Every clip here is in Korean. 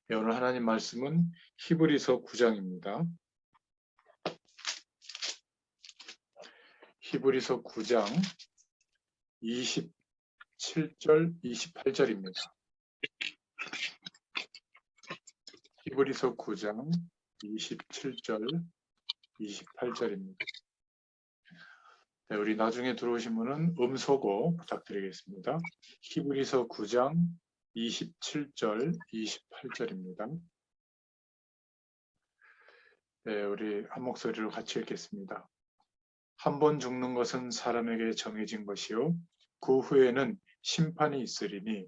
네, 오늘 하나님 말씀은 히브리서 9장입니다. 히브리서 9장 27절, 28절입니다. 히브리서 9장 27절, 28절입니다. 네, 우리 나중에 들어오신 분은 음소거 부탁드리겠습니다. 히브리서 9장 27절, 28절입니다. 네, 우리 한 목소리로 같이 읽겠습니다. 한 번 죽는 것은 사람에게 정해진 것이요 그 후에는 심판이 있으리니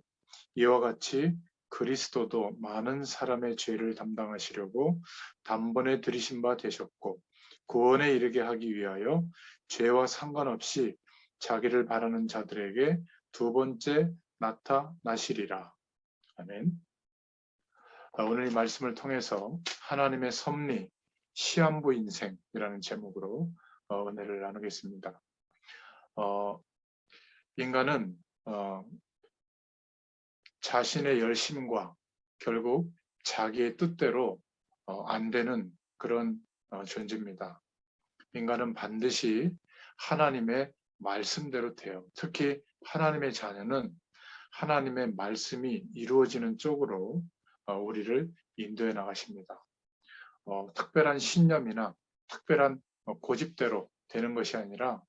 이와 같이 그리스도도 많은 사람의 죄를 담당하시려고 단번에 들이신 바 되셨고 구원에 이르게 하기 위하여 죄와 상관없이 자기를 바라는 자들에게 두 번째 나타나시리라. 아멘. 오늘 이 말씀을 통해서 하나님의 섭리, 시한부 인생이라는 제목으로 은혜를 나누겠습니다. 인간은 자신의 열심과 결국 자기의 뜻대로 안 되는 그런 존재입니다. 인간은 반드시 하나님의 말씀대로 돼요. 특히 하나님의 자녀는 하나님의 말씀이 이루어지는 쪽으로 우리를 인도해 나가십니다. 특별한 신념이나 특별한 고집대로 되는 것이 아니라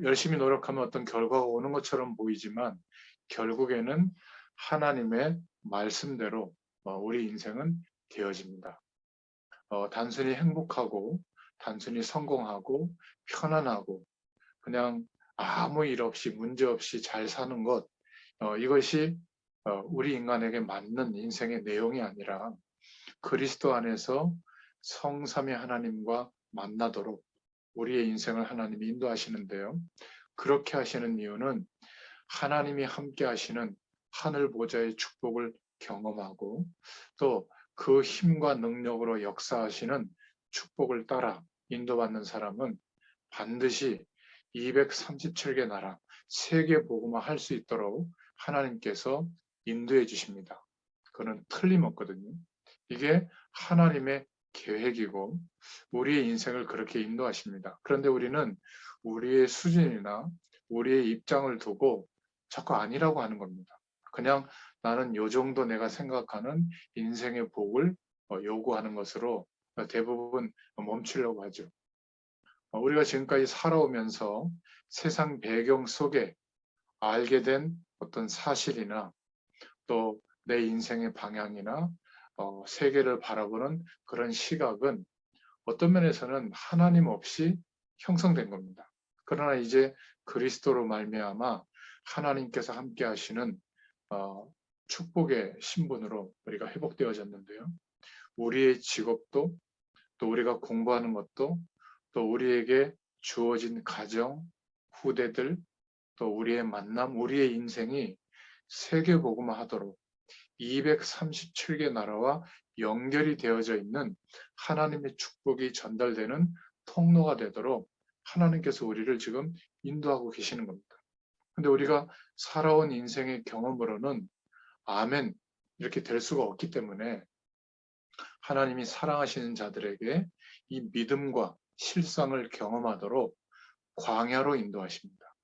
열심히 노력하면 어떤 결과가 오는 것처럼 보이지만 결국에는 하나님의 말씀대로 우리 인생은 되어집니다. 단순히 행복하고 단순히 성공하고 편안하고 그냥 아무 일 없이 문제 없이 잘 사는 것 이것이 우리 인간에게 맞는 인생의 내용이 아니라 그리스도 안에서 성삼위 하나님과 만나도록 우리의 인생을 하나님이 인도하시는데요. 그렇게 하시는 이유는 하나님이 함께 하시는 하늘 보좌의 축복을 경험하고 또 그 힘과 능력으로 역사하시는 축복을 따라 인도받는 사람은 반드시 237개 나라 세계 복음화 할 수 있도록 하나님께서 인도해 주십니다. 그건 틀림없거든요. 이게 하나님의 계획이고 우리의 인생을 그렇게 인도하십니다. 그런데 우리는 우리의 수준이나 우리의 입장을 두고 자꾸 아니라고 하는 겁니다. 그냥 나는 요 정도 내가 생각하는 인생의 복을 요구하는 것으로 대부분 멈추려고 하죠. 우리가 지금까지 살아오면서 세상 배경 속에 알게 된 어떤 사실이나 또 내 인생의 방향이나 세계를 바라보는 그런 시각은 어떤 면에서는 하나님 없이 형성된 겁니다. 그러나 이제 그리스도로 말미암아 하나님께서 함께 하시는 축복의 신분으로 우리가 회복되어졌는데요. 우리의 직업도 또 우리가 공부하는 것도 또 우리에게 주어진 가정, 후대들 또 우리의 만남, 우리의 인생이 세계복음화하도록 237개 나라와 연결이 되어져 있는 하나님의 축복이 전달되는 통로가 되도록 하나님께서 우리를 지금 인도하고 계시는 겁니다. 근데 우리가 살아온 인생의 경험으로는 아멘 이렇게 될 수가 없기 때문에 하나님이 사랑하시는 자들에게 이 믿음과 실상을 경험하도록 광야로 인도하십니다.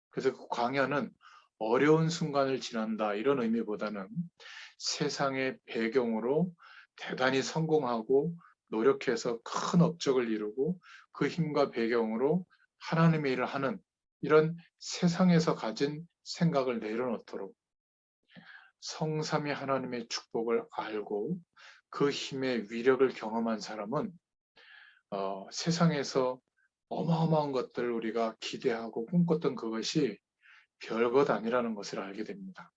그래서 그 광야는 어려운 순간을 지난다 이런 의미보다는 세상의 배경으로 대단히 성공하고 노력해서 큰 업적을 이루고 그 힘과 배경으로 하나님의 일을 하는 이런 세상에서 가진 생각을 내려놓도록 성삼위 하나님의 축복을 알고 그 힘의 위력을 경험한 사람은 세상에서 어마어마한 것들을 우리가 기대하고 꿈꿨던 그것이 별것 아니라는 것을 알게 됩니다.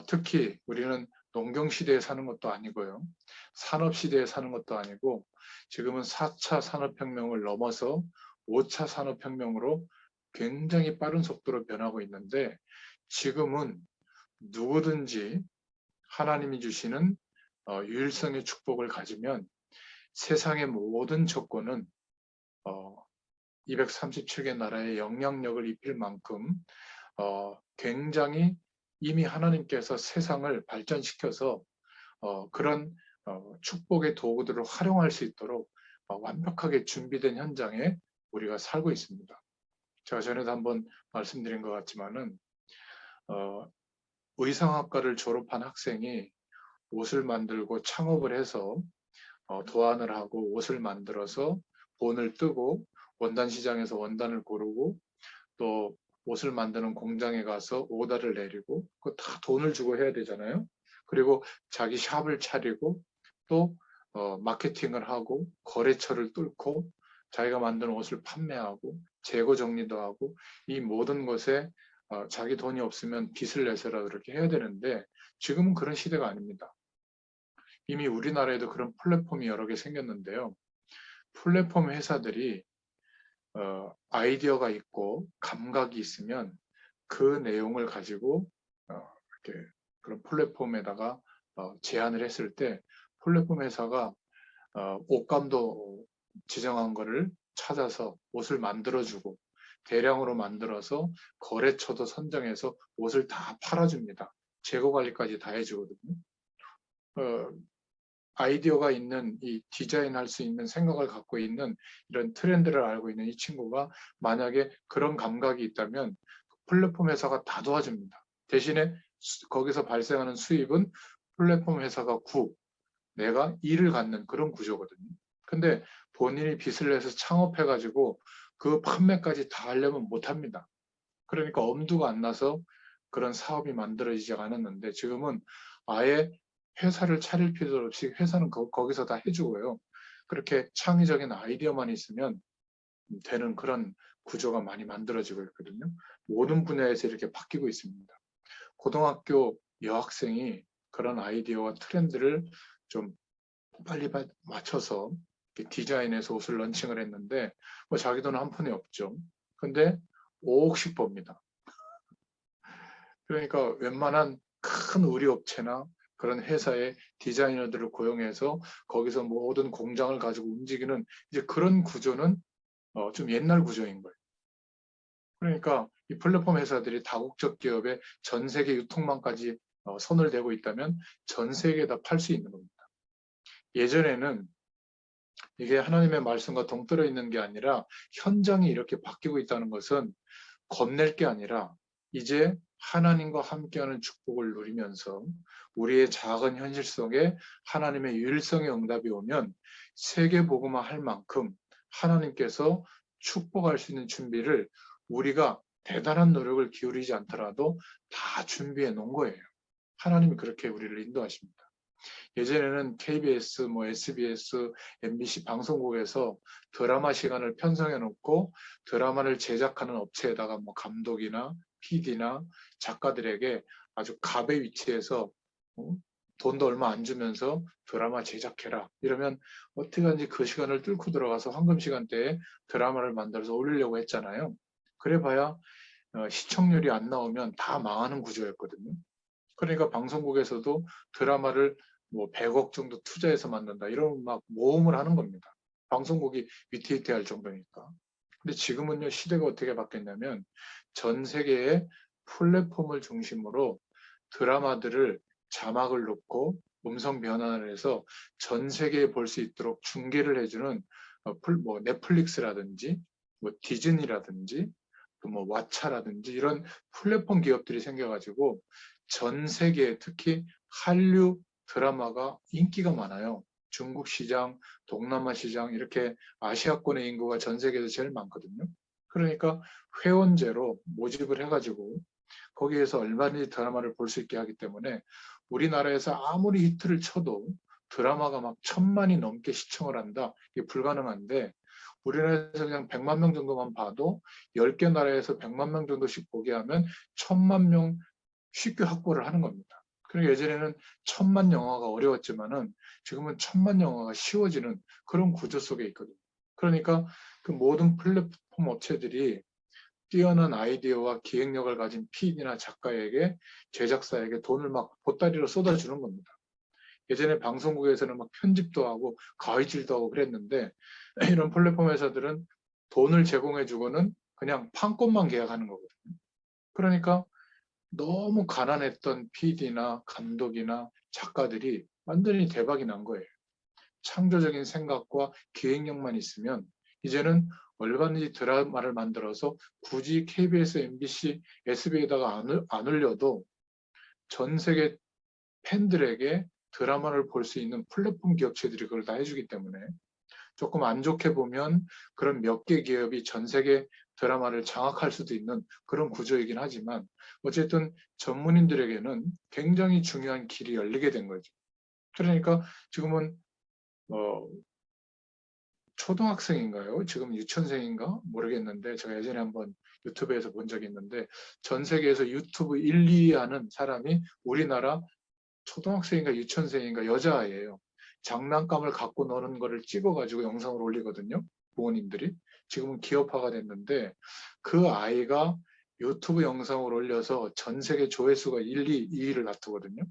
특히 우리는 농경시대에 사는 것도 아니고요. 산업시대에 사는 것도 아니고 지금은 4차 산업혁명을 넘어서 5차 산업혁명으로 굉장히 빠른 속도로 변하고 있는데 지금은 누구든지 하나님이 주시는 유일성의 축복을 가지면 세상의 모든 조건은 237개 나라의 영향력을 입힐 만큼 굉장히 이미 하나님께서 세상을 발전시켜서 그런 축복의 도구들을 활용할 수 있도록 완벽하게 준비된 현장에 우리가 살고 있습니다. 제가 전에도 한번 말씀드린 것 같지만은 의상학과를 졸업한 학생이 옷을 만들고 창업을 해서 도안을 하고 옷을 만들어서 본을 뜨고 원단 시장에서 원단을 고르고 또 옷을 만드는 공장에 가서 오더를 내리고 그거 다 돈을 주고 해야 되잖아요. 그리고 자기 샵을 차리고 또 마케팅을 하고 거래처를 뚫고 자기가 만든 옷을 판매하고 재고 정리도 하고 이 모든 것에 자기 돈이 없으면 빚을 내서라도 그렇게 해야 되는데 지금은 그런 시대가 아닙니다. 이미 우리나라에도 그런 플랫폼이 여러 개 생겼는데요. 플랫폼 회사들이 아이디어가 있고 감각이 있으면 그 내용을 가지고 이렇게 그런 플랫폼에다가 제안을 했을 때 플랫폼 회사가 옷감도 지정한 거를 찾아서 옷을 만들어주고 대량으로 만들어서 거래처도 선정해서 옷을 다 팔아줍니다. 재고 관리까지 다 해주거든요. 아이디어가 있는 이 디자인할 수 있는 생각을 갖고 있는 이런 트렌드를 알고 있는 이 친구가 만약에 그런 감각이 있다면 플랫폼 회사가 다 도와줍니다. 대신에 거기서 발생하는 수입은 플랫폼 회사가 9, 내가 2를 갖는 그런 구조거든요. 근데 본인이 빚을 내서 창업해가지고 그 판매까지 다 하려면 못합니다. 그러니까 엄두가 안 나서 그런 사업이 만들어지지 않았는데 지금은 아예 회사를 차릴 필요 없이 회사는 거기서 다 해주고요. 그렇게 창의적인 아이디어만 있으면 되는 그런 구조가 많이 만들어지고 있거든요. 모든 분야에서 이렇게 바뀌고 있습니다. 고등학교 여학생이 그런 아이디어와 트렌드를 좀 빨리 맞춰서 디자인해서 옷을 런칭을 했는데 뭐 자기 돈은 한 푼이 없죠. 근데 5억씩 법니다. 그러니까 웬만한 큰 의류업체나 그런 회사의 디자이너들을 고용해서 거기서 모든 공장을 가지고 움직이는 이제 그런 구조는 좀 옛날 구조인 거예요. 그러니까 이 플랫폼 회사들이 다국적 기업의 전 세계 유통망까지 손을 대고 있다면 전 세계에다 팔 수 있는 겁니다. 예전에는 이게 하나님의 말씀과 동떨어 있는 게 아니라 현장이 이렇게 바뀌고 있다는 것은 겁낼 게 아니라 이제 하나님과 함께하는 축복을 누리면서 우리의 작은 현실 속에 하나님의 유일성의 응답이 오면 세계 복음화 할 만큼 하나님께서 축복할 수 있는 준비를 우리가 대단한 노력을 기울이지 않더라도 다 준비해 놓은 거예요. 하나님이 그렇게 우리를 인도하십니다. 예전에는 KBS, SBS, MBC 방송국에서 드라마 시간을 편성해 놓고 드라마를 제작하는 업체에다가 감독이나 PD나 작가들에게 아주 갑의 위치에서 돈도 얼마 안 주면서 드라마 제작해라. 이러면 어떻게든지 그 시간을 뚫고 들어가서 황금 시간대에 드라마를 만들어서 올리려고 했잖아요. 그래봐야 시청률이 안 나오면 다 망하는 구조였거든요. 그러니까 방송국에서도 드라마를 100억 정도 투자해서 만든다. 이런 모험을 하는 겁니다. 방송국이 위태위태할 정도니까. 근데 지금은요, 시대가 어떻게 바뀌었냐면 전 세계의 플랫폼을 중심으로 드라마들을 자막을 넣고 음성 변환을 해서 전 세계에 볼 수 있도록 중계를 해주는 넷플릭스라든지 디즈니라든지 또 왓챠라든지 이런 플랫폼 기업들이 생겨가지고 전 세계 특히 한류 드라마가 인기가 많아요. 중국 시장, 동남아 시장 이렇게 아시아권의 인구가 전 세계에서 제일 많거든요. 그러니까 회원제로 모집을 해가지고 거기에서 얼마든지 드라마를 볼 수 있게 하기 때문에 우리나라에서 아무리 히트를 쳐도 드라마가 1000만이 넘게 시청을 한다. 이게 불가능한데 우리나라에서 그냥 100만 명 정도만 봐도 10개 나라에서 100만 명 정도씩 보게 하면 1000만 명 쉽게 확보를 하는 겁니다. 그리고 예전에는 1000만 영화가 어려웠지만은 지금은 1000만 영화가 쉬워지는 그런 구조 속에 있거든요. 그러니까 그 모든 플랫폼 업체들이 뛰어난 아이디어와 기획력을 가진 PD나 작가에게 제작사에게 돈을 보따리로 쏟아주는 겁니다. 예전에 방송국에서는 편집도 하고 가위질도 하고 그랬는데 이런 플랫폼 회사들은 돈을 제공해 주고는 그냥 판권만 계약하는 거거든요. 그러니까 너무 가난했던 PD나 감독이나 작가들이 완전히 대박이 난 거예요. 창조적인 생각과 기획력만 있으면 이제는 얼마든지 드라마를 만들어서 굳이 KBS, MBC, SBS에다가 안 올려도 전 세계 팬들에게 드라마를 볼 수 있는 플랫폼 기업체들이 그걸 다 해주기 때문에 조금 안 좋게 보면 그런 몇 개 기업이 전 세계 드라마를 장악할 수도 있는 그런 구조이긴 하지만 어쨌든 전문인들에게는 굉장히 중요한 길이 열리게 된 거죠. 그러니까 지금은 초등학생인가요? 지금 유치원생인가? 모르겠는데 제가 예전에 한번 유튜브에서 본 적이 있는데 전 세계에서 유튜브 1, 2위 하는 사람이 우리나라 초등학생인가 유치원생인가 여자아이예요. 장난감을 갖고 노는 거를 찍어가지고 영상을 올리거든요. 부모님들이. 지금은 기업화가 됐는데 그 아이가 유튜브 영상을 올려서 전 세계 조회수가 1, 2위를 다투거든요.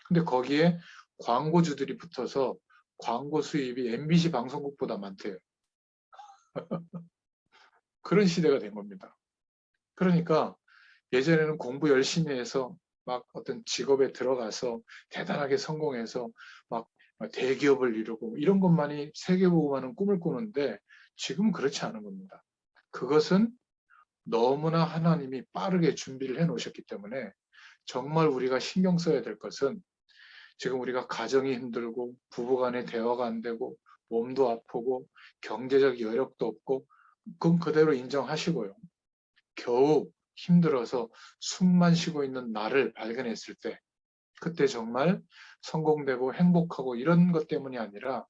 근데 거기에 광고주들이 붙어서 광고 수입이 MBC 방송국보다 많대요. 그런 시대가 된 겁니다. 그러니까 예전에는 공부 열심히 해서 막 어떤 직업에 들어가서 대단하게 성공해서 막 대기업을 이루고 이런 것만이 세계보고만은 꿈을 꾸는데 지금은 그렇지 않은 겁니다. 그것은 너무나 하나님이 빠르게 준비를 해 놓으셨기 때문에 정말 우리가 신경 써야 될 것은 지금 우리가 가정이 힘들고 부부간의 대화가 안 되고 몸도 아프고 경제적 여력도 없고 그건 그대로 인정하시고요. 겨우 힘들어서 숨만 쉬고 있는 나를 발견했을 때 그때 정말 성공되고 행복하고 이런 것 때문이 아니라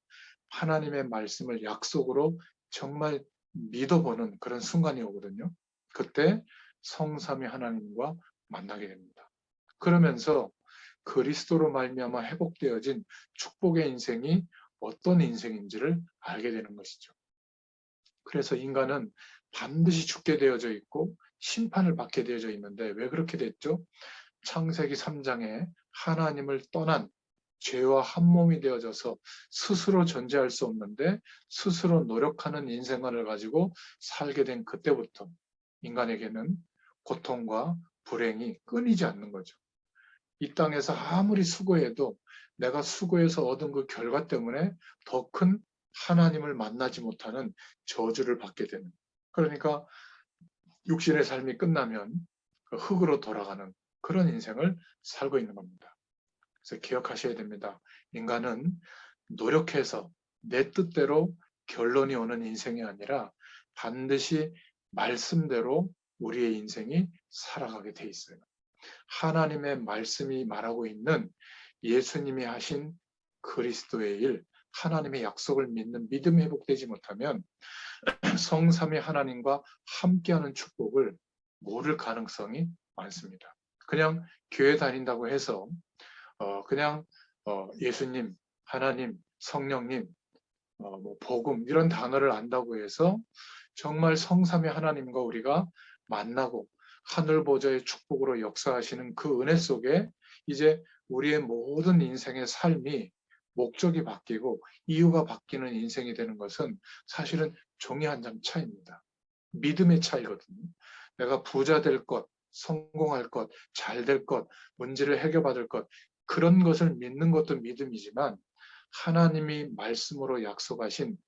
하나님의 말씀을 약속으로 정말 믿어보는 그런 순간이 오거든요. 그때 성삼위 하나님과 만나게 됩니다. 그러면서 그리스도로 말미암아 회복되어진 축복의 인생이 어떤 인생인지를 알게 되는 것이죠. 그래서 인간은 반드시 죽게 되어져 있고 심판을 받게 되어져 있는데 왜 그렇게 됐죠? 창세기 3장에 하나님을 떠난 죄와 한 몸이 되어져서 스스로 존재할 수 없는데 스스로 노력하는 인생관을 가지고 살게 된 그때부터 인간에게는 고통과 불행이 끊이지 않는 거죠. 이 땅에서 아무리 수고해도 내가 수고해서 얻은 그 결과 때문에 더 큰 하나님을 만나지 못하는 저주를 받게 되는. 그러니까 육신의 삶이 끝나면 그 흙으로 돌아가는 그런 인생을 살고 있는 겁니다. 그래서 기억하셔야 됩니다. 인간은 노력해서 내 뜻대로 결론이 오는 인생이 아니라 반드시 말씀대로 우리의 인생이 살아가게 돼 있어요. 하나님의 말씀이 말하고 있는 예수님이 하신 그리스도의 일, 하나님의 약속을 믿는 믿음이 회복되지 못하면 성삼위 하나님과 함께하는 축복을 모를 가능성이 많습니다. 그냥 교회 다닌다고 해서 그냥 예수님, 하나님, 성령님, 뭐 복음 이런 단어를 안다고 해서 정말 성삼위 하나님과 우리가 만나고 하늘 보좌의 축복으로 역사하시는 그 은혜 속에 이제 우리의 모든 인생의 삶이 목적이 바뀌고 이유가 바뀌는 인생이 되는 것은 사실은 종이 한 장 차이입니다. 믿음의 차이거든요. 내가 부자 될 것, 성공할 것, 잘 될 것, 문제를 해결받을 것 그런 것을 믿는 것도 믿음이지만 하나님이 말씀으로 약속하신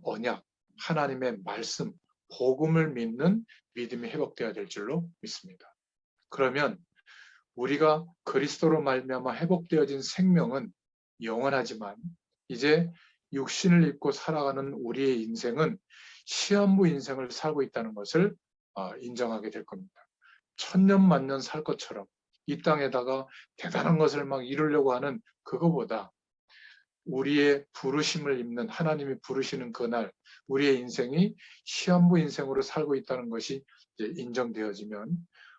언약, 하나님의 말씀, 복음을 믿는 믿음이 회복되어야 될 줄로 믿습니다. 그러면 우리가 그리스도로 말미암아 회복되어진 생명은 영원하지만 이제 육신을 입고 살아가는 우리의 인생은 시한부 인생을 살고 있다는 것을 인정하게 될 겁니다. 천년 만년 살 것처럼 이 땅에다가 대단한 것을 막 이루려고 하는 그거보다 우리의 부르심을 입는 하나님이 부르시는 그날 우리의 인생이 시한부 인생으로 살고 있다는 것이 이제 인정되어지면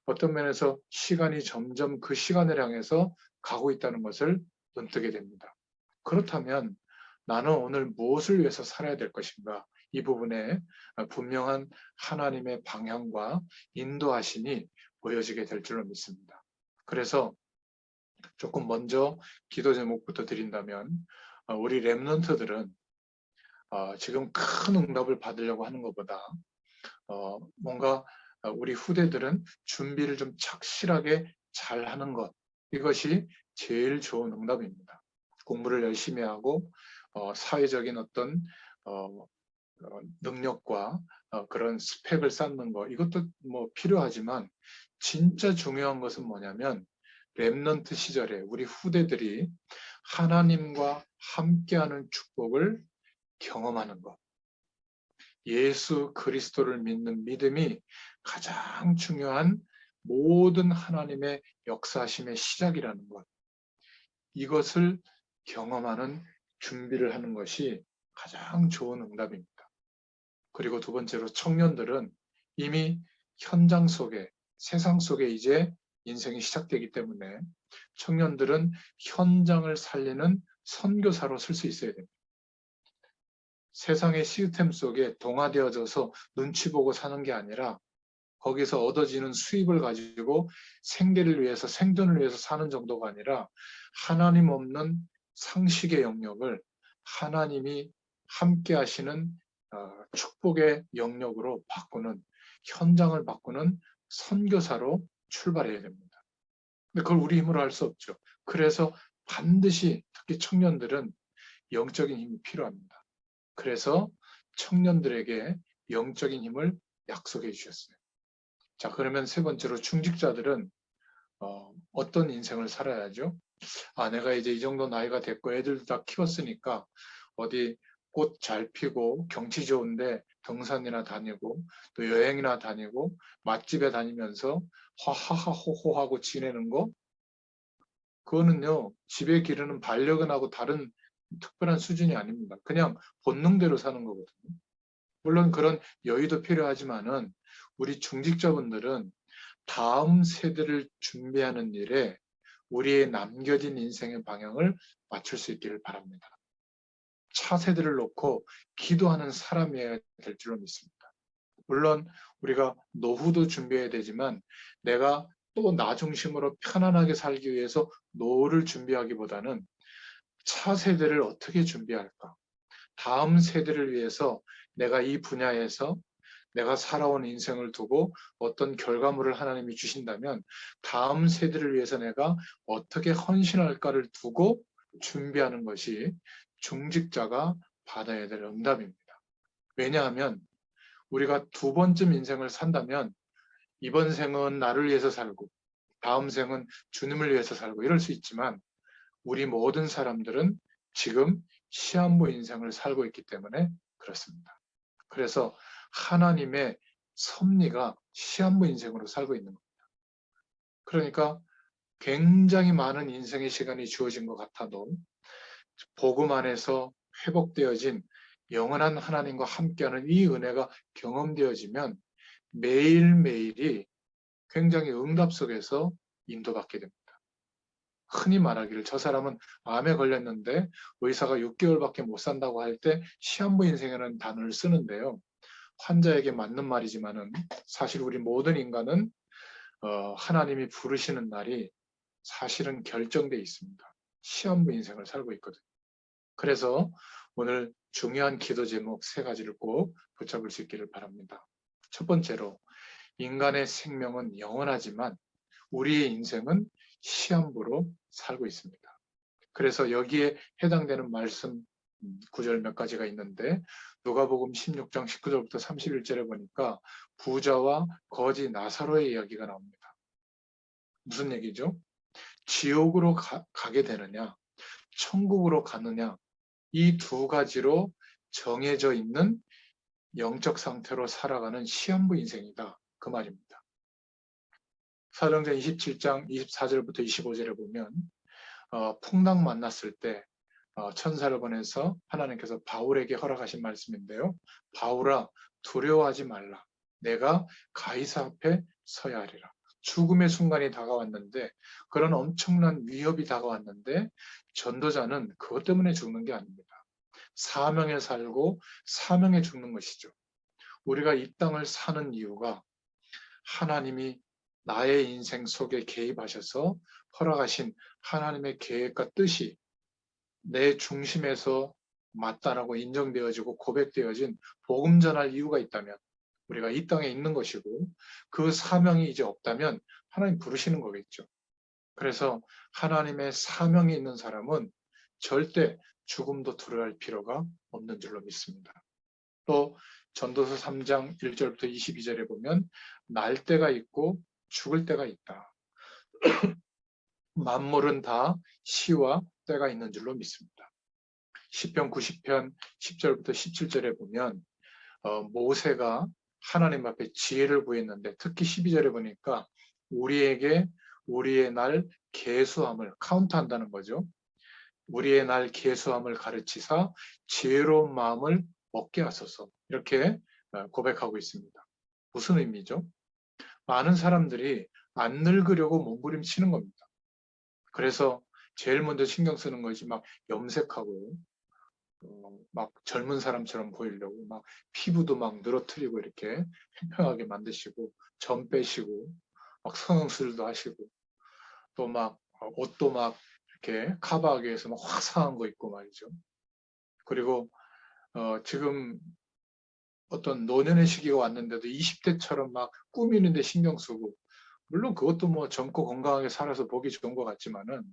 어떤 면에서 시간이 점점 그 시간을 향해서 가고 있다는 것을 눈뜨게 됩니다. 그렇다면 나는 오늘 무엇을 위해서 살아야 될 것인가? 이 부분에 분명한 하나님의 방향과 인도하심이 보여지게 될 줄로 믿습니다. 그래서 조금 먼저 기도 제목부터 드린다면 우리 랩런트들은 지금 큰 응답을 받으려고 하는 것보다 뭔가 우리 후대들은 준비를 좀 착실하게 잘 하는 것 이것이 제일 좋은 응답입니다. 공부를 열심히 하고 사회적인 어떤 능력과 그런 스펙을 쌓는 거, 이것도 뭐 필요하지만 진짜 중요한 것은 뭐냐면 렘넌트 시절에 우리 후대들이 하나님과 함께하는 축복을 경험하는 것. 예수 그리스도를 믿는 믿음이 가장 중요한 모든 하나님의 역사심의 시작이라는 것. 이것을 경험하는 준비를 하는 것이 가장 좋은 응답입니다. 그리고 두 번째로 청년들은 이미 현장 속에, 세상 속에 이제 인생이 시작되기 때문에 청년들은 현장을 살리는 선교사로 쓸 수 있어야 됩니다. 세상의 시스템 속에 동화되어져서 눈치 보고 사는 게 아니라 거기서 얻어지는 수입을 가지고 생계를 위해서, 생존을 위해서 사는 정도가 아니라 하나님 없는 상식의 영역을 하나님이 함께 하시는 축복의 영역으로 바꾸는, 현장을 바꾸는 선교사로 출발해야 됩니다. 근데 그걸 우리 힘으로 할 수 없죠. 그래서 반드시 특히 청년들은 영적인 힘이 필요합니다. 그래서 청년들에게 영적인 힘을 약속해 주셨어요. 자, 그러면 세 번째로 중직자들은 어떤 인생을 살아야죠? 내가 이제 이 정도 나이가 됐고 애들도 다 키웠으니까 어디 꽃 잘 피고 경치 좋은데 등산이나 다니고 또 여행이나 다니고 맛집에 다니면서 하하하호호하고 지내는 거, 그거는요 집에 기르는 반려견하고 다른 특별한 수준이 아닙니다. 그냥 본능대로 사는 거거든요. 물론 그런 여유도 필요하지만은 우리 중직자분들은 다음 세대를 준비하는 일에 우리의 남겨진 인생의 방향을 맞출 수 있기를 바랍니다. 차세대를 놓고 기도하는 사람이어야 될 줄로 믿습니다. 물론 우리가 노후도 준비해야 되지만 내가 또 나 중심으로 편안하게 살기 위해서 노후를 준비하기보다는 차세대를 어떻게 준비할까? 다음 세대를 위해서 내가 이 분야에서 내가 살아온 인생을 두고 어떤 결과물을 하나님이 주신다면 다음 세대를 위해서 내가 어떻게 헌신할까를 두고 준비하는 것이 중직자가 받아야 될 응답입니다. 왜냐하면 우리가 두 번쯤 인생을 산다면 이번 생은 나를 위해서 살고 다음 생은 주님을 위해서 살고 이럴 수 있지만 우리 모든 사람들은 지금 시한부 인생을 살고 있기 때문에 그렇습니다. 그래서 하나님의 섭리가 시한부 인생으로 살고 있는 겁니다. 그러니까 굉장히 많은 인생의 시간이 주어진 것 같아도 복음 안에서 회복되어진 영원한 하나님과 함께하는 이 은혜가 경험되어지면 매일매일이 굉장히 응답 속에서 인도받게 됩니다. 흔히 말하기를 저 사람은 암에 걸렸는데 의사가 6개월밖에 못 산다고 할 때 시한부 인생이라는 단어를 쓰는데요. 환자에게 맞는 말이지만은 사실 우리 모든 인간은 하나님이 부르시는 날이 사실은 결정돼 있습니다. 시한부 인생을 살고 있거든요. 그래서 오늘 중요한 기도 제목 세 가지를 꼭 붙잡을 수 있기를 바랍니다. 첫 번째로 인간의 생명은 영원하지만 우리의 인생은 시한부로 살고 있습니다. 그래서 여기에 해당되는 말씀 구절 몇 가지가 있는데 누가복음 16장 19절부터 31절에 보니까 부자와 거지 나사로의 이야기가 나옵니다. 무슨 얘기죠? 지옥으로 가게 되느냐, 천국으로 가느냐, 이 두 가지로 정해져 있는 영적 상태로 살아가는 시한부 인생이다. 그 말입니다. 사도행전 27장 24절부터 25절에 보면 풍랑 만났을 때 천사를 보내서 하나님께서 바울에게 허락하신 말씀인데요. 바울아 두려워하지 말라. 내가 가이사 앞에 서야 하리라. 죽음의 순간이 다가왔는데 그런 엄청난 위협이 다가왔는데 전도자는 그것 때문에 죽는 게 아닙니다. 사명에 살고 사명에 죽는 것이죠. 우리가 이 땅을 사는 이유가 하나님이 나의 인생 속에 개입하셔서 허락하신 하나님의 계획과 뜻이 내 중심에서 맞다라고 인정되어지고 고백되어진 복음 전할 이유가 있다면 우리가 이 땅에 있는 것이고 그 사명이 이제 없다면 하나님 부르시는 거겠죠. 그래서 하나님의 사명이 있는 사람은 절대 죽음도 두려워할 필요가 없는 줄로 믿습니다. 또 전도서 3장 1절부터 22절에 보면 날 때가 있고 죽을 때가 있다. 만물은 다 시와 때가 있는 줄로 믿습니다. 시편 90편 10절부터 17절에 보면 모세가 하나님 앞에 지혜를 구했는데 특히 12절에 보니까 우리에게 우리의 날 계수함을 카운트한다는 거죠. 우리의 날 계수함을 가르치사 지혜로운 마음을 얻게 하소서. 이렇게 고백하고 있습니다. 무슨 의미죠? 많은 사람들이 안 늙으려고 몸부림치는 겁니다. 그래서 제일 먼저 신경 쓰는 것이 막 염색하고 막 젊은 사람처럼 보이려고 막 피부도 막 늘어뜨리고 이렇게 평평하게 만드시고 점 빼시고 막 성형술도 하시고 또 막 옷도 막 이렇게 커버하기 위해서 막 화사한 거 입고 말이죠. 그리고 지금 어떤 노년의 시기가 왔는데도 20대처럼 막 꾸미는 데 신경 쓰고 물론 그것도 뭐 젊고 건강하게 살아서 보기 좋은 것 같지만은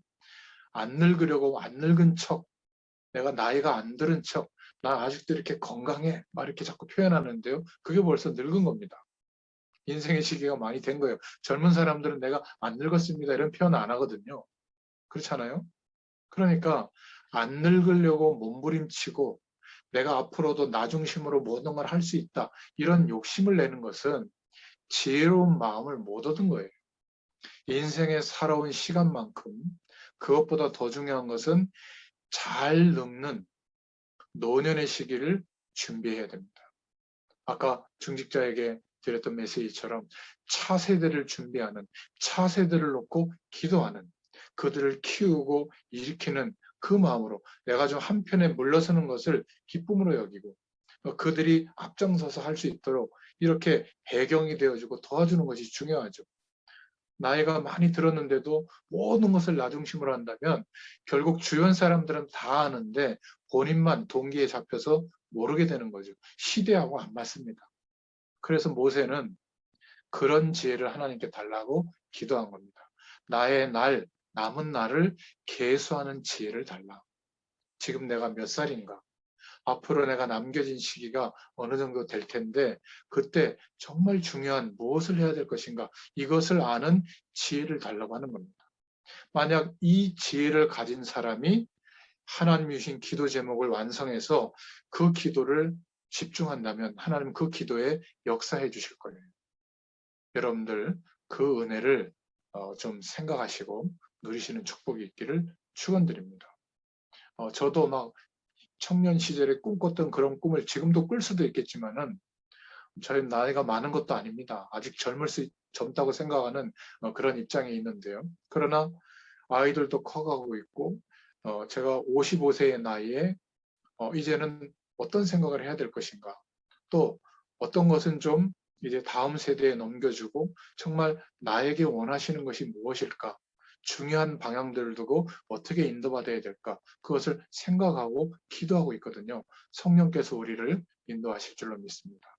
안 늙으려고 안 늙은 척 내가 나이가 안 들은 척, 나 아직도 이렇게 건강해. 막 이렇게 자꾸 표현하는데요. 그게 벌써 늙은 겁니다. 인생의 시기가 많이 된 거예요. 젊은 사람들은 내가 안 늙었습니다. 이런 표현 안 하거든요. 그렇잖아요. 그러니까 안 늙으려고 몸부림치고 내가 앞으로도 나 중심으로 모든 걸 할 수 있다. 이런 욕심을 내는 것은 지혜로운 마음을 못 얻은 거예요. 인생의 살아온 시간만큼 그것보다 더 중요한 것은 잘 늙는 노년의 시기를 준비해야 됩니다. 아까 중직자에게 드렸던 메시지처럼 차세대를 준비하는, 차세대를 놓고 기도하는, 그들을 키우고 일으키는 그 마음으로 내가 좀 한편에 물러서는 것을 기쁨으로 여기고 그들이 앞장서서 할 수 있도록 이렇게 배경이 되어주고 도와주는 것이 중요하죠. 나이가 많이 들었는데도 모든 것을 나 중심으로 한다면 결국 주변 사람들은 다 아는데 본인만 동기에 잡혀서 모르게 되는 거죠. 시대하고 안 맞습니다. 그래서 모세는 그런 지혜를 하나님께 달라고 기도한 겁니다. 나의 날, 남은 날을 계수하는 지혜를 달라. 지금 내가 몇 살인가? 앞으로 내가 남겨진 시기가 어느 정도 될 텐데 그때 정말 중요한 무엇을 해야 될 것인가? 이것을 아는 지혜를 달라고 하는 겁니다. 만약 이 지혜를 가진 사람이 하나님이 주신 기도 제목을 완성해서 그 기도를 집중한다면 하나님 그 기도에 역사해 주실 거예요. 여러분들 그 은혜를 좀 생각하시고 누리시는 축복이 있기를 축원드립니다. 저도 막 청년 시절에 꿈꿨던 그런 꿈을 지금도 꿀 수도 있겠지만은 저희 나이가 많은 것도 아닙니다. 아직 젊다고 생각하는 그런 입장에 있는데요. 그러나 아이들도 커가고 있고 제가 55세의 나이에 이제는 어떤 생각을 해야 될 것인가 또 어떤 것은 좀 이제 다음 세대에 넘겨주고 정말 나에게 원하시는 것이 무엇일까 중요한 방향들을 두고 어떻게 인도받아야 될까 그것을 생각하고 기도하고 있거든요. 성령께서 우리를 인도하실 줄로 믿습니다.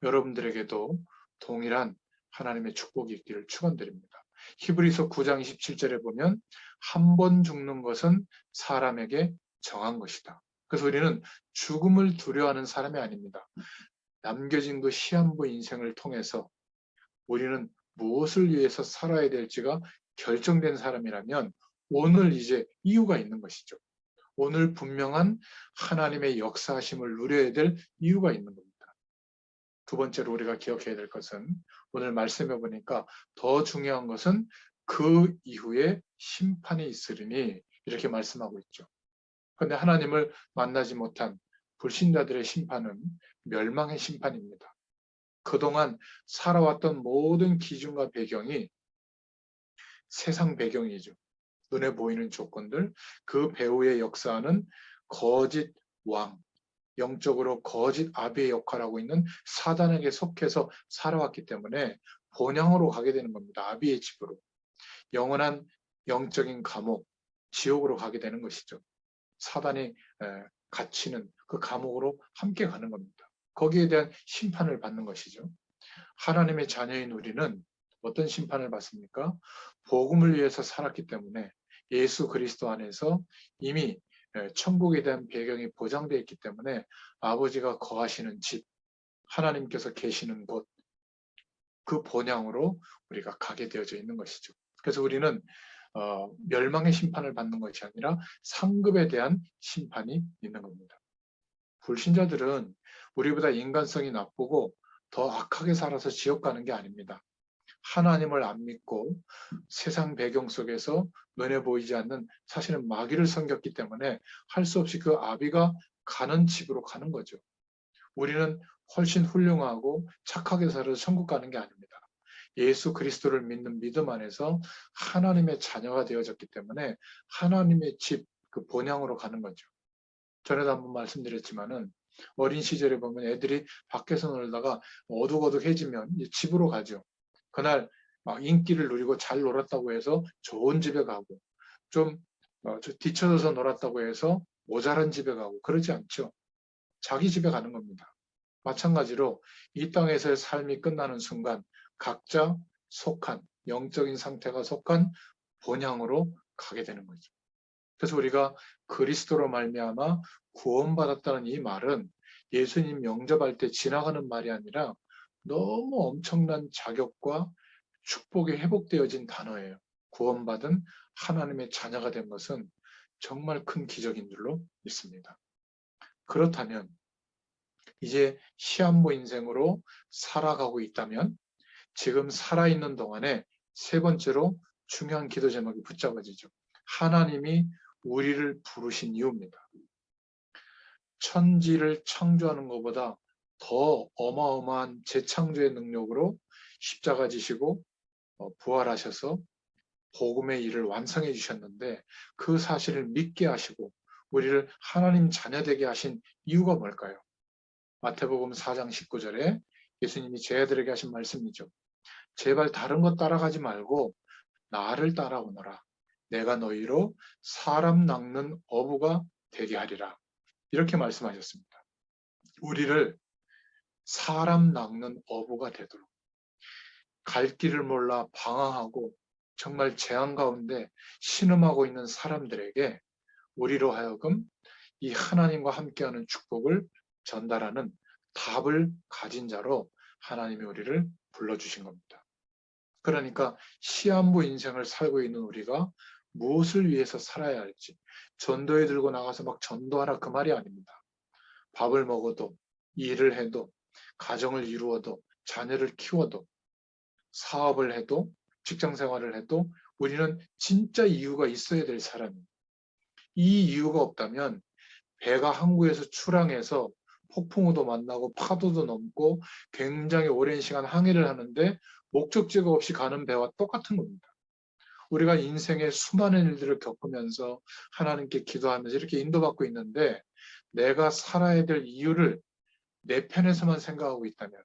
여러분들에게도 동일한 하나님의 축복이 있기를 축원드립니다. 히브리서 9장 27절에 보면 한 번 죽는 것은 사람에게 정한 것이다. 그래서 우리는 죽음을 두려워하는 사람이 아닙니다. 남겨진 그 시한부 인생을 통해서 우리는 무엇을 위해서 살아야 될지가 결정된 사람이라면 오늘 이제 이유가 있는 것이죠. 오늘 분명한 하나님의 역사하심을 누려야 될 이유가 있는 겁니다. 두 번째로 우리가 기억해야 될 것은 오늘 말씀해 보니까 더 중요한 것은 그 이후에 심판이 있으리니 이렇게 말씀하고 있죠. 그런데 하나님을 만나지 못한 불신자들의 심판은 멸망의 심판입니다. 그동안 살아왔던 모든 기준과 배경이 세상 배경이죠. 눈에 보이는 조건들, 그 배후의 역사는 거짓 왕, 영적으로 거짓 아비의 역할하고 있는 사단에게 속해서 살아왔기 때문에 본향으로 가게 되는 겁니다. 아비의 집으로. 영원한 영적인 감옥, 지옥으로 가게 되는 것이죠. 사단이 갇히는 그 감옥으로 함께 가는 겁니다. 거기에 대한 심판을 받는 것이죠. 하나님의 자녀인 우리는 어떤 심판을 받습니까? 복음을 위해서 살았기 때문에 예수 그리스도 안에서 이미 천국에 대한 배경이 보장되어 있기 때문에 아버지가 거하시는 집, 하나님께서 계시는 곳, 그 본향으로 우리가 가게 되어져 있는 것이죠. 그래서 우리는 멸망의 심판을 받는 것이 아니라 상급에 대한 심판이 있는 겁니다. 불신자들은 우리보다 인간성이 나쁘고 더 악하게 살아서 지옥 가는 게 아닙니다. 하나님을 안 믿고 세상 배경 속에서 눈에 보이지 않는 사실은 마귀를 섬겼기 때문에 할 수 없이 그 아비가 가는 집으로 가는 거죠. 우리는 훨씬 훌륭하고 착하게 살아서 천국 가는 게 아닙니다. 예수 그리스도를 믿는 믿음 안에서 하나님의 자녀가 되어졌기 때문에 하나님의 집, 그 본향으로 가는 거죠. 전에도 한번 말씀드렸지만은 어린 시절에 보면 애들이 밖에서 놀다가 어둑어둑해지면 집으로 가죠. 그날 막 인기를 누리고 잘 놀았다고 해서 좋은 집에 가고 좀 뒤쳐져서 놀았다고 해서 모자란 집에 가고 그러지 않죠. 자기 집에 가는 겁니다. 마찬가지로 이 땅에서의 삶이 끝나는 순간 각자 속한 영적인 상태가 속한 본향으로 가게 되는 거죠. 그래서 우리가 그리스도로 말미암아 구원받았다는 이 말은 예수님 영접할 때 지나가는 말이 아니라 너무 엄청난 자격과 축복이 회복되어진 단어예요. 구원받은 하나님의 자녀가 된 것은 정말 큰 기적인 줄로 믿습니다. 그렇다면 이제 시한부 인생으로 살아가고 있다면 지금 살아있는 동안에 세 번째로 중요한 기도 제목이 붙잡아지죠. 하나님이 우리를 부르신 이유입니다. 천지를 창조하는 것보다 더 어마어마한 재창조의 능력으로 십자가 지시고 부활하셔서 복음의 일을 완성해 주셨는데 그 사실을 믿게 하시고 우리를 하나님 자녀 되게 하신 이유가 뭘까요? 마태복음 4장 19절에 예수님이 제자들에게 하신 말씀이죠. 제발 다른 것 따라가지 말고 나를 따라오너라. 내가 너희로 사람 낚는 어부가 되게 하리라. 이렇게 말씀하셨습니다. 우리를 사람 낚는 어부가 되도록 갈 길을 몰라 방황하고 정말 재앙 가운데 신음하고 있는 사람들에게 우리로 하여금 이 하나님과 함께하는 축복을 전달하는 답을 가진 자로 하나님이 우리를 불러주신 겁니다. 그러니까 시한부 인생을 살고 있는 우리가 무엇을 위해서 살아야 할지 전도에 들고 나가서 막 전도하라 그 말이 아닙니다. 밥을 먹어도 일을 해도 가정을 이루어도 자녀를 키워도 사업을 해도 직장 생활을 해도 우리는 진짜 이유가 있어야 될 사람입니다. 이 이유가 없다면 배가 항구에서 출항해서 폭풍우도 만나고 파도도 넘고 굉장히 오랜 시간 항해를 하는데 목적지가 없이 가는 배와 똑같은 겁니다. 우리가 인생의 수많은 일들을 겪으면서 하나님께 기도하면서 이렇게 인도받고 있는데 내가 살아야 될 이유를 내 편에서만 생각하고 있다면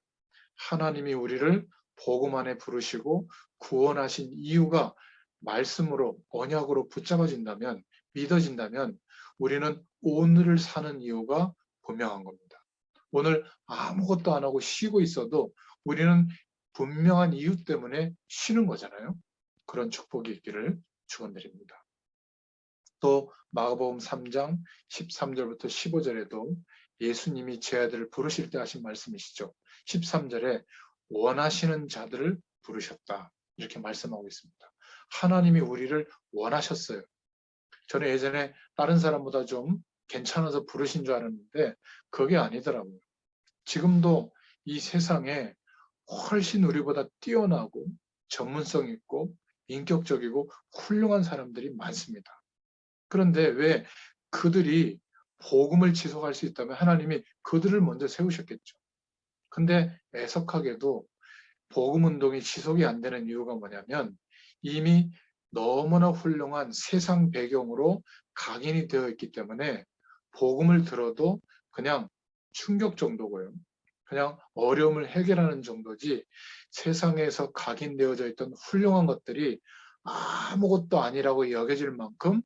하나님이 우리를 복음 안에 부르시고 구원하신 이유가 말씀으로 언약으로 붙잡아진다면 믿어진다면 우리는 오늘을 사는 이유가 분명한 겁니다. 오늘 아무것도 안 하고 쉬고 있어도 우리는 분명한 이유 때문에 쉬는 거잖아요. 그런 축복이 있기를 축원드립니다. 또 마가복음 3장 13절부터 15절에도 예수님이 제 아들을 부르실 때 하신 말씀이시죠. 13절에 원하시는 자들을 부르셨다. 이렇게 말씀하고 있습니다. 하나님이 우리를 원하셨어요. 저는 예전에 다른 사람보다 좀 괜찮아서 부르신 줄 알았는데 그게 아니더라고요. 지금도 이 세상에 훨씬 우리보다 뛰어나고 전문성 있고 인격적이고 훌륭한 사람들이 많습니다. 그런데 왜 그들이 복음을 지속할 수 있다면 하나님이 그들을 먼저 세우셨겠죠. 근데 애석하게도 복음 운동이 지속이 안 되는 이유가 뭐냐면 이미 너무나 훌륭한 세상 배경으로 각인이 되어 있기 때문에 복음을 들어도 그냥 충격 정도고요. 그냥 어려움을 해결하는 정도지 세상에서 각인되어져 있던 훌륭한 것들이 아무것도 아니라고 여겨질 만큼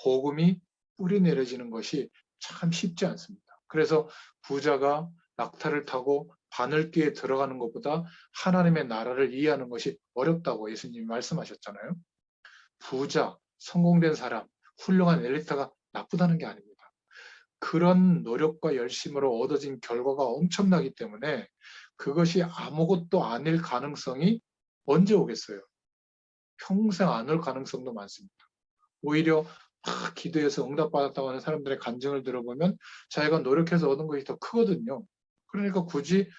복음이 뿌리 내려지는 것이 참 쉽지 않습니다. 그래서 부자가 낙타를 타고 바늘귀에 들어가는 것보다 하나님의 나라를 이해하는 것이 어렵다고 예수님이 말씀하셨잖아요. 부자, 성공된 사람, 훌륭한 엘리트가 나쁘다는 게 아닙니다. 그런 노력과 열심으로 얻어진 결과가 엄청나기 때문에 그것이 아무것도 아닐 가능성이 언제 오겠어요? 평생 안 올 가능성도 많습니다. 오히려 막 기도해서 응답받았다고 하는 사람들의 간증을 들어보면 자기가 노력해서 얻은 것이 더 크거든요. 그러니까 굳이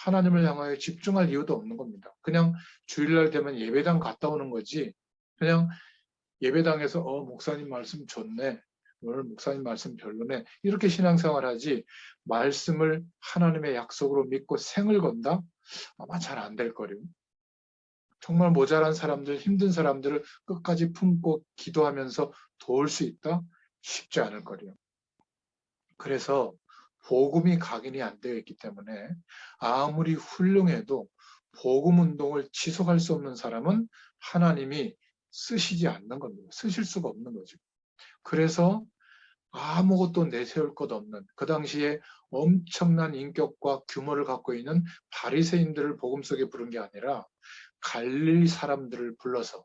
하나님을 향하여 집중할 이유도 없는 겁니다. 그냥 주일날 되면 예배당 갔다 오는 거지. 그냥 예배당에서 목사님 말씀 좋네. 오늘 목사님 말씀 별로네. 이렇게 신앙생활 하지 말씀을 하나님의 약속으로 믿고 생을 건다? 아마 잘 안 될 거예요. 정말 모자란 사람들, 힘든 사람들을 끝까지 품고 기도하면서 도울 수 있다? 쉽지 않을 거예요. 그래서 복음이 각인이 안 되어 있기 때문에 아무리 훌륭해도 복음 운동을 지속할 수 없는 사람은 하나님이 쓰시지 않는 겁니다. 쓰실 수가 없는 거죠. 그래서 아무것도 내세울 것 없는 그 당시에 엄청난 인격과 규모를 갖고 있는 바리새인들을 복음 속에 부른 게 아니라 갈릴리 사람들을 불러서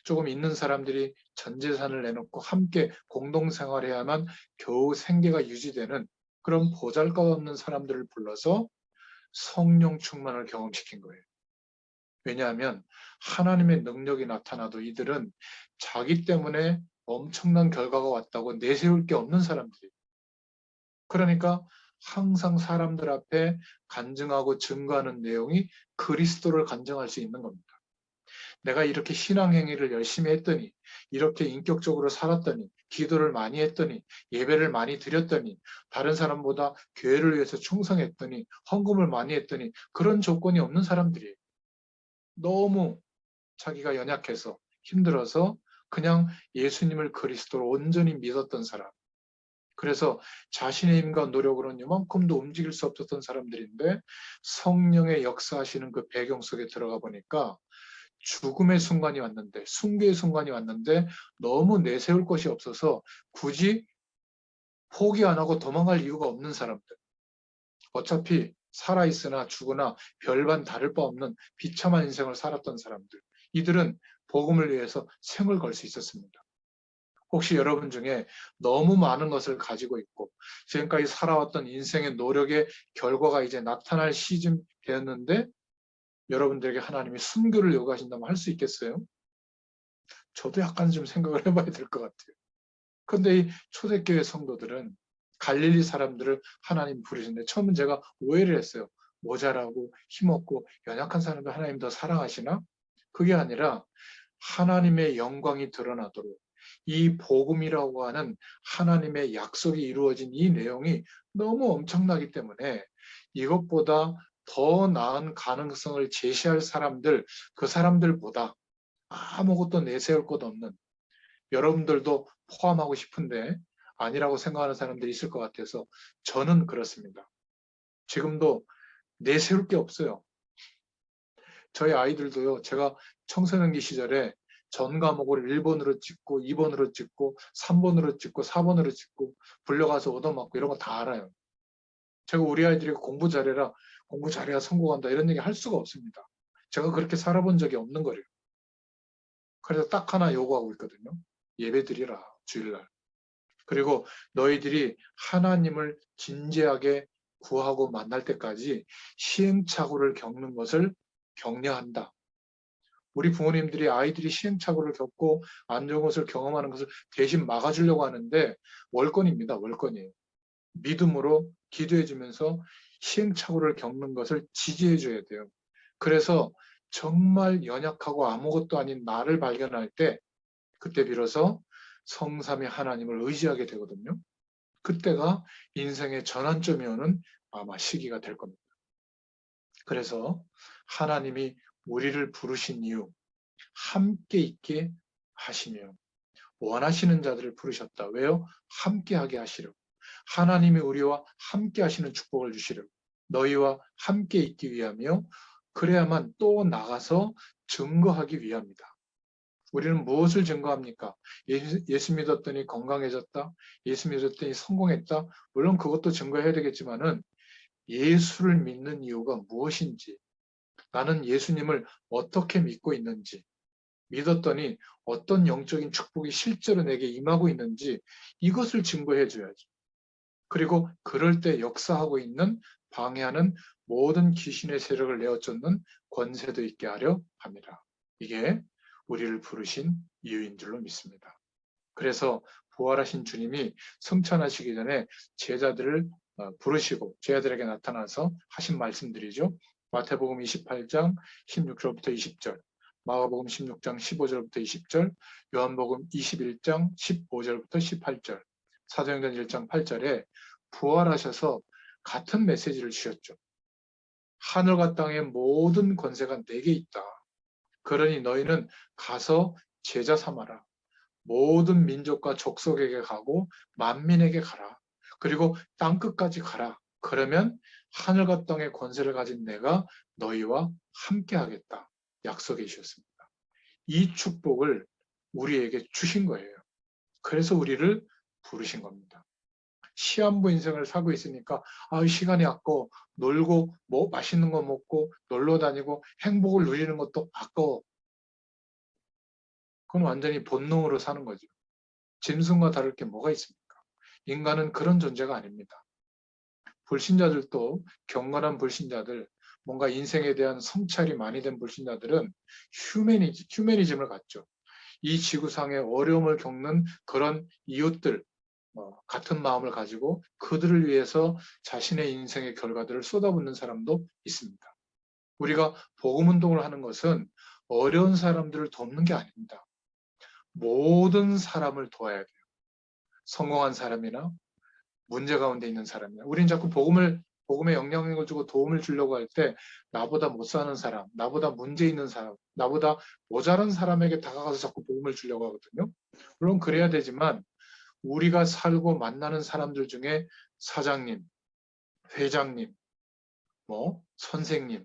조금 있는 사람들이 전 재산을 내놓고 함께 공동생활해야만 겨우 생계가 유지되는 그런 보잘것없는 사람들을 불러서 성령 충만을 경험시킨 거예요. 왜냐하면 하나님의 능력이 나타나도 이들은 자기 때문에 엄청난 결과가 왔다고 내세울 게 없는 사람들이에요. 그러니까 항상 사람들 앞에 간증하고 증거하는 내용이 그리스도를 간증할 수 있는 겁니다. 내가 이렇게 신앙행위를 열심히 했더니, 이렇게 인격적으로 살았더니, 기도를 많이 했더니, 예배를 많이 드렸더니, 다른 사람보다 교회를 위해서 충성했더니, 헌금을 많이 했더니, 그런 조건이 없는 사람들이에요. 너무 자기가 연약해서 힘들어서 그냥 예수님을 그리스도로 온전히 믿었던 사람. 그래서 자신의 힘과 노력으로는 이만큼도 움직일 수 없었던 사람들인데 성령의 역사하시는 그 배경 속에 들어가 보니까 죽음의 순간이 왔는데, 숭배의 순간이 왔는데 너무 내세울 것이 없어서 굳이 포기 안 하고 도망갈 이유가 없는 사람들. 어차피 살아있으나 죽으나 별반 다를 바 없는 비참한 인생을 살았던 사람들. 이들은 복음을 위해서 생을 걸 수 있었습니다. 혹시 여러분 중에 너무 많은 것을 가지고 있고 지금까지 살아왔던 인생의 노력의 결과가 이제 나타날 시즌 되었는데 여러분들에게 하나님이 순교를 요구하신다면 할 수 있겠어요? 저도 약간 좀 생각을 해봐야 될 것 같아요. 그런데 이 초대교회 성도들은 갈릴리 사람들을 하나님 부르시는데 처음엔 제가 오해를 했어요. 모자라고 힘없고 연약한 사람들 하나님 더 사랑하시나? 그게 아니라 하나님의 영광이 드러나도록 이 복음이라고 하는 하나님의 약속이 이루어진 이 내용이 너무 엄청나기 때문에 이것보다 더 나은 가능성을 제시할 사람들, 그 사람들보다 아무것도 내세울 것 없는 여러분들도 포함하고 싶은데 아니라고 생각하는 사람들이 있을 것 같아서 저는 그렇습니다. 지금도 내세울 게 없어요. 저희 아이들도요, 제가 청소년기 시절에 전 과목을 1번으로 찍고 2번으로 찍고 3번으로 찍고 4번으로 찍고 불려가서 얻어맞고 이런 거 다 알아요. 제가 우리 아이들이 공부 잘해라, 공부 잘해야 성공한다 이런 얘기 할 수가 없습니다. 제가 그렇게 살아본 적이 없는 거예요. 그래서 딱 하나 요구하고 있거든요. 예배 드리라, 주일날. 그리고 너희들이 하나님을 진지하게 구하고 만날 때까지 시행착오를 겪는 것을 격려한다. 우리 부모님들이 아이들이 시행착오를 겪고 안 좋은 것을 경험하는 것을 대신 막아주려고 하는데 월권입니다. 월권이에요. 믿음으로 기도해주면서 시행착오를 겪는 것을 지지해줘야 돼요. 그래서 정말 연약하고 아무것도 아닌 나를 발견할 때 그때 비로소 성삼위 하나님을 의지하게 되거든요. 그때가 인생의 전환점이 오는 아마 시기가 될 겁니다. 그래서 하나님이 우리를 부르신 이유 함께 있게 하시며 원하시는 자들을 부르셨다. 왜요? 함께하게 하시려고. 하나님이 우리와 함께 하시는 축복을 주시려고. 너희와 함께 있기 위하며 그래야만 또 나가서 증거하기 위함이다. 우리는 무엇을 증거합니까? 예수 믿었더니 건강해졌다. 예수 믿었더니 성공했다. 물론 그것도 증거해야 되겠지만은 예수를 믿는 이유가 무엇인지, 나는 예수님을 어떻게 믿고 있는지, 믿었더니 어떤 영적인 축복이 실제로 내게 임하고 있는지 이것을 증거해 줘야죠. 그리고 그럴 때 역사하고 있는 방해하는 모든 귀신의 세력을 내어쫓는 권세도 있게 하려 합니다. 이게 우리를 부르신 이유인 줄로 믿습니다. 그래서 부활하신 주님이 승천하시기 전에 제자들을 부르시고 제자들에게 나타나서 하신 말씀들이죠. 마태복음 28장 16절부터 20절, 마가복음 16장 15절부터 20절, 요한복음 21장 15절부터 18절, 사도행전 1장 8절에 부활하셔서 같은 메시지를 주셨죠. 하늘과 땅의 모든 권세가 내게 있다. 그러니 너희는 가서 제자 삼아라. 모든 민족과 족속에게 가고 만민에게 가라. 그리고 땅끝까지 가라. 그러면 하늘과 땅의 권세를 가진 내가 너희와 함께 하겠다. 약속해 주셨습니다. 이 축복을 우리에게 주신 거예요. 그래서 우리를 부르신 겁니다. 시한부 인생을 살고 있으니까 시간이 아까워. 놀고 뭐 맛있는 거 먹고 놀러 다니고 행복을 누리는 것도 아까워. 그건 완전히 본능으로 사는 거죠. 짐승과 다를 게 뭐가 있습니까? 인간은 그런 존재가 아닙니다. 불신자들도 경건한 불신자들, 뭔가 인생에 대한 성찰이 많이 된 불신자들은 휴메니즘을 갖죠. 이 지구상에 어려움을 겪는 그런 이웃들, 같은 마음을 가지고 그들을 위해서 자신의 인생의 결과들을 쏟아붓는 사람도 있습니다. 우리가 복음 운동을 하는 것은 어려운 사람들을 돕는 게 아닙니다. 모든 사람을 도와야 돼요. 성공한 사람이나 문제 가운데 있는 사람이나. 우리는 자꾸 복음에 영향력을 주고 도움을 주려고 할 때 나보다 못 사는 사람, 나보다 문제 있는 사람, 나보다 모자란 사람에게 다가가서 자꾸 복음을 주려고 하거든요. 물론 그래야 되지만 우리가 살고 만나는 사람들 중에 사장님, 회장님, 선생님,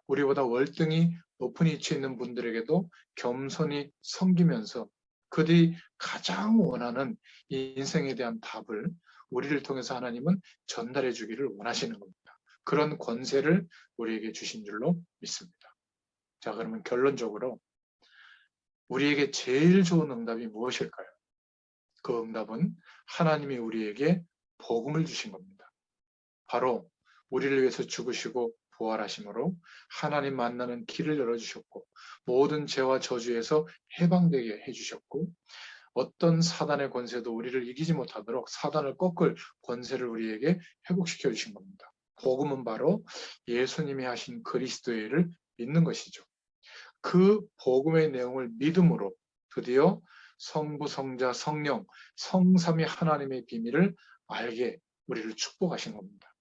우리보다 월등히 높은 위치에 있는 분들에게도 겸손히 섬기면서 그들이 가장 원하는 인생에 대한 답을 우리를 통해서 하나님은 전달해 주기를 원하시는 겁니다. 그런 권세를 우리에게 주신 줄로 믿습니다. 자, 그러면 결론적으로 우리에게 제일 좋은 응답이 무엇일까요? 그 응답은 하나님이 우리에게 복음을 주신 겁니다. 바로 우리를 위해서 죽으시고 부활하심으로 하나님 만나는 길을 열어주셨고 모든 죄와 저주에서 해방되게 해주셨고 어떤 사단의 권세도 우리를 이기지 못하도록 사단을 꺾을 권세를 우리에게 회복시켜 주신 겁니다. 복음은 바로 예수님이 하신 그리스도의 일을 믿는 것이죠. 그 복음의 내용을 믿음으로 드디어 성부, 성자, 성령, 성삼위 하나님의 비밀을 알게 우리를 축복하신 겁니다.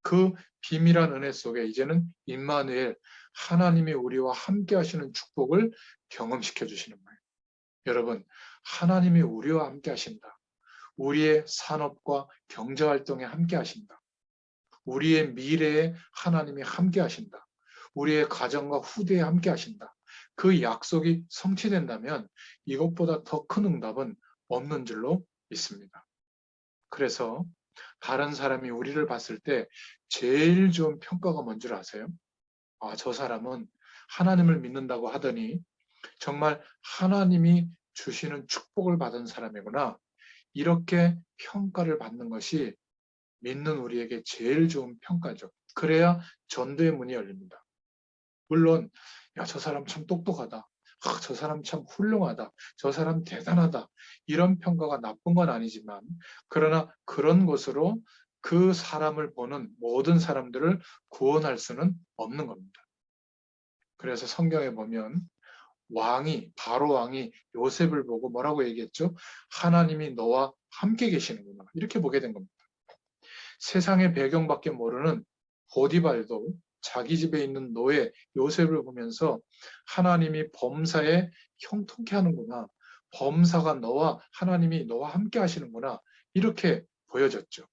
그 비밀한 은혜 속에 이제는 임마누엘 하나님이 우리와 함께 하시는 축복을 경험시켜 주시는 거예요. 여러분, 하나님이 우리와 함께 하신다. 우리의 산업과 경제활동에 함께 하신다. 우리의 미래에 하나님이 함께 하신다. 우리의 가정과 후대에 함께 하신다. 그 약속이 성취된다면 이것보다 더 큰 응답은 없는 줄로 믿습니다. 그래서 다른 사람이 우리를 봤을 때 제일 좋은 평가가 뭔 줄 아세요? 저 사람은 하나님을 믿는다고 하더니 정말 하나님이 주시는 축복을 받은 사람이구나. 이렇게 평가를 받는 것이 믿는 우리에게 제일 좋은 평가죠. 그래야 전도의 문이 열립니다. 물론 저 사람 참 똑똑하다. 저 사람 참 훌륭하다. 저 사람 대단하다. 이런 평가가 나쁜 건 아니지만 그러나 그런 것으로 그 사람을 보는 모든 사람들을 구원할 수는 없는 겁니다. 그래서 성경에 보면 바로 왕이 요셉을 보고 뭐라고 얘기했죠? 하나님이 너와 함께 계시는구나. 이렇게 보게 된 겁니다. 세상의 배경밖에 모르는 보디발도 자기 집에 있는 노예 요셉을 보면서 하나님이 범사에 형통케 하는구나. 범사가 하나님이 너와 함께 하시는구나. 이렇게 보여졌죠.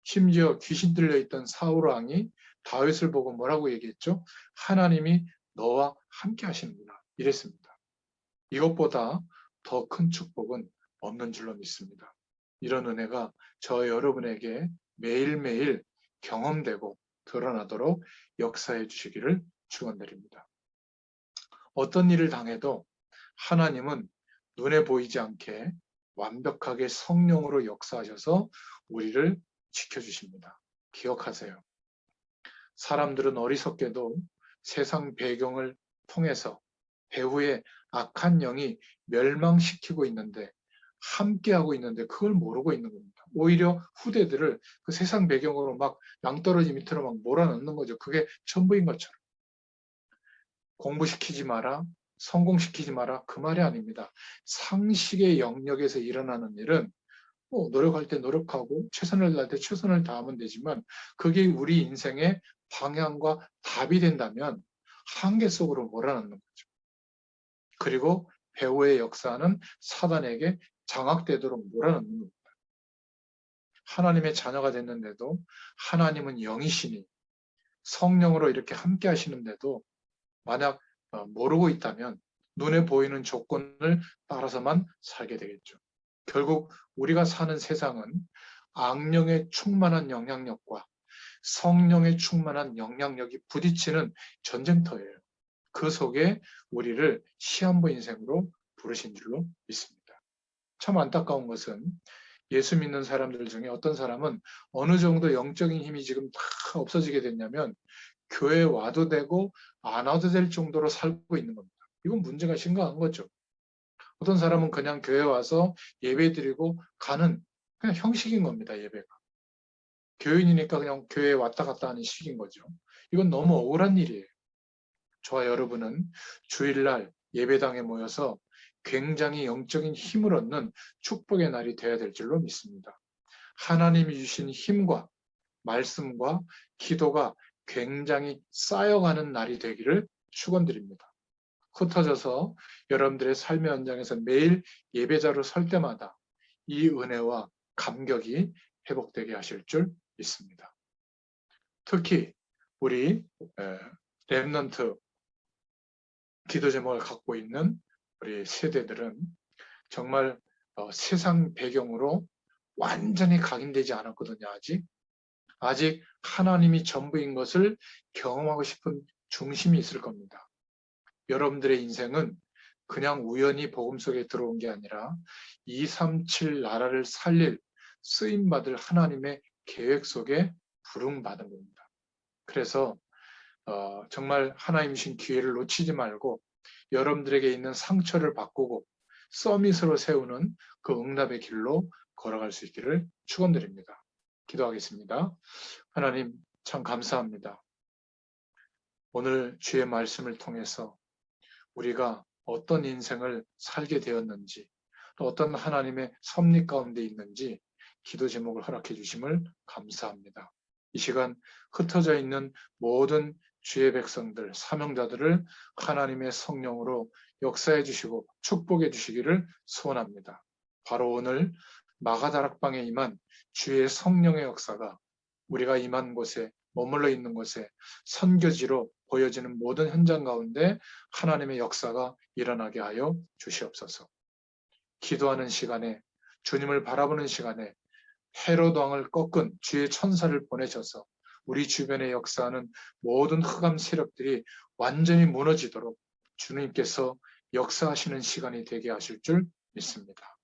심지어 귀신 들려있던 사울 왕이 다윗을 보고 뭐라고 얘기했죠? 하나님이 너와 함께 하시는구나. 이랬습니다. 이것보다 더 큰 축복은 없는 줄로 믿습니다. 이런 은혜가 저 여러분에게 매일매일 경험되고 드러나도록 역사해 주시기를 축원드립니다. 어떤 일을 당해도 하나님은 눈에 보이지 않게 완벽하게 성령으로 역사하셔서 우리를 지켜주십니다. 기억하세요. 사람들은 어리석게도 세상 배경을 통해서 배후의 악한 영이 멸망시키고 있는데, 함께하고 있는데 그걸 모르고 있는 겁니다. 오히려 후대들을 그 세상 배경으로 막 낭떠러지 밑으로 막 몰아넣는 거죠. 그게 전부인 것처럼. 공부시키지 마라, 성공시키지 마라, 그 말이 아닙니다. 상식의 영역에서 일어나는 일은 노력할 때 노력하고 최선을 다할 때 최선을 다하면 되지만, 그게 우리 인생의 방향과 답이 된다면 한계 속으로 몰아넣는 거죠. 그리고 배후의 역사는 사단에게 장악되도록 몰아넣는 겁니다. 하나님의 자녀가 됐는데도, 하나님은 영이시니 성령으로 이렇게 함께 하시는데도 만약 모르고 있다면 눈에 보이는 조건을 따라서만 살게 되겠죠. 결국 우리가 사는 세상은 악령의 충만한 영향력과 성령의 충만한 영향력이 부딪히는 전쟁터예요. 그 속에 우리를 시한부 인생으로 부르신 줄로 믿습니다. 참 안타까운 것은 예수 믿는 사람들 중에 어떤 사람은 어느 정도 영적인 힘이 지금 다 없어지게 됐냐면 교회에 와도 되고 안 와도 될 정도로 살고 있는 겁니다. 이건 문제가 심각한 거죠. 어떤 사람은 그냥 교회 와서 예배 드리고 가는 그냥 형식인 겁니다. 예배가. 교인이니까 그냥 교회에 왔다 갔다 하는 식인 거죠. 이건 너무 억울한 일이에요. 저와 여러분은 주일날 예배당에 모여서 굉장히 영적인 힘을 얻는 축복의 날이 되어야 될 줄로 믿습니다. 하나님이 주신 힘과 말씀과 기도가 굉장히 쌓여가는 날이 되기를 축원드립니다. 흩어져서 여러분들의 삶의 현장에서 매일 예배자로 설 때마다 이 은혜와 감격이 회복되게 하실 줄 믿습니다. 특히 우리 렘넌트 기도 제목을 갖고 있는 우리 세대들은 정말 세상 배경으로 완전히 각인되지 않았거든요. 아직 하나님이 전부인 것을 경험하고 싶은 중심이 있을 겁니다. 여러분들의 인생은 그냥 우연히 복음 속에 들어온 게 아니라 237 나라를 살릴 쓰임받을 하나님의 계획 속에 부름받은 겁니다. 그래서 정말 하나님 주신 기회를 놓치지 말고 여러분들에게 있는 상처를 바꾸고 서밋으로 세우는 그 응답의 길로 걸어갈 수 있기를 축원드립니다. 기도하겠습니다. 하나님 참 감사합니다. 오늘 주의 말씀을 통해서 우리가 어떤 인생을 살게 되었는지, 또 어떤 하나님의 섭리 가운데 있는지 기도 제목을 허락해 주심을 감사합니다. 이 시간 흩어져 있는 모든 주의 백성들, 사명자들을 하나님의 성령으로 역사해 주시고 축복해 주시기를 소원합니다. 바로 오늘 마가다락방에 임한 주의 성령의 역사가 우리가 임한 곳에, 머물러 있는 곳에 선교지로 보여지는 모든 현장 가운데 하나님의 역사가 일어나게 하여 주시옵소서. 기도하는 시간에, 주님을 바라보는 시간에 헤롯 왕을 꺾은 주의 천사를 보내셔서 우리 주변에 역사하는 모든 흑암 세력들이 완전히 무너지도록 주님께서 역사하시는 시간이 되게 하실 줄 믿습니다.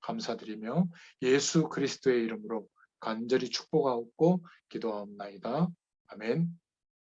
감사드리며 예수 그리스도의 이름으로 간절히 축복하고 기도하옵나이다. 아멘.